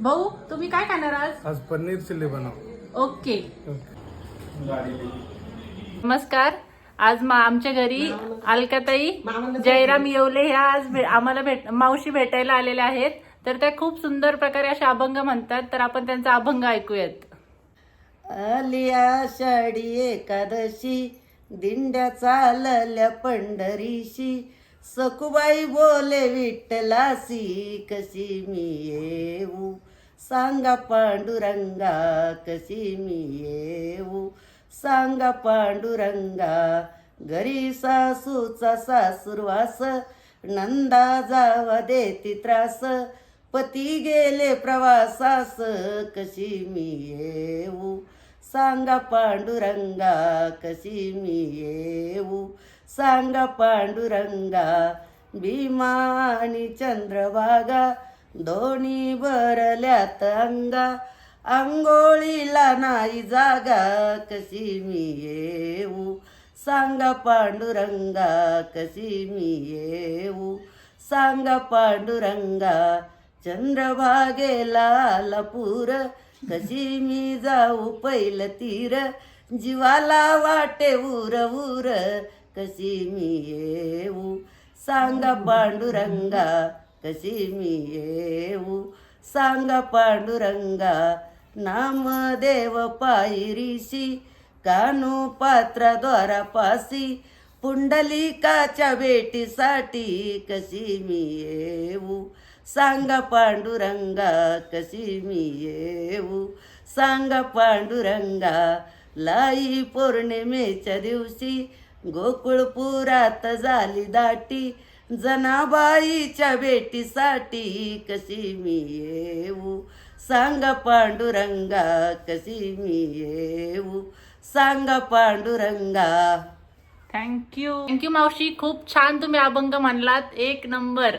भाऊ तुम्ही काय खाणार आज पनीर चिल्ली बनव. ओके. नमस्कार. आज आमच्या घरी अलकाताई जयराम येवले ह्या आज आम्हाला मावशी भेटायला आलेल्या आहेत. तर त्या खूप सुंदर प्रकारे असे अभंग म्हणतात. तर आपण त्यांचा अभंग ऐकूयात. आली आषाढी एकादशी दिंड्या चालल्या पंढरीशी सखुबाई बोले विठ्ठलासी कशी मी येऊ सांगा पांडुरंगा कशी मी येऊ सांगा पांडुरंगा घरी सासूचा सासूरवास नंदा जावा देती त्रास पती गेले प्रवासास कशी मी येऊ सांगा पांडुरंगा कशी मी येऊ सांगा पांडुरंगा भीमा आणि चंद्रभागा दोन्ही भरल्यात अंगा अंघोळीला नाही जागा कशी मी येऊ सांगा पांडुरंगा कशी मी येऊ सांगा पांडुरंगा चंद्रभागेला आला पूर कशी मी जाऊ पहिलं तीर जीवाला वाटे उर उर कशी मी येऊ सांगा पांडुरंगा कशी मी येऊ सांगा पांडुरंगा नामदेव पायरीशी कानू पात्रा द्वारापासी पुंडलिकाच्या भेटीसाठी कशी मी येऊ सांगा पांडुरंगा कशी मी येऊ सांगा पांडुरंगा लाई पौर्णिमेच्या दिवशी गोकुळपुरात झाली दाटी जनाबाईच्या भेटीसाठी कशी मी येऊ सांगा पांडुरंगा कशी मी येऊ सांगा पांडुरंगा. थँक्यू मावशी. खूप छान तुम्ही अभंग म्हणलात. एक नंबर.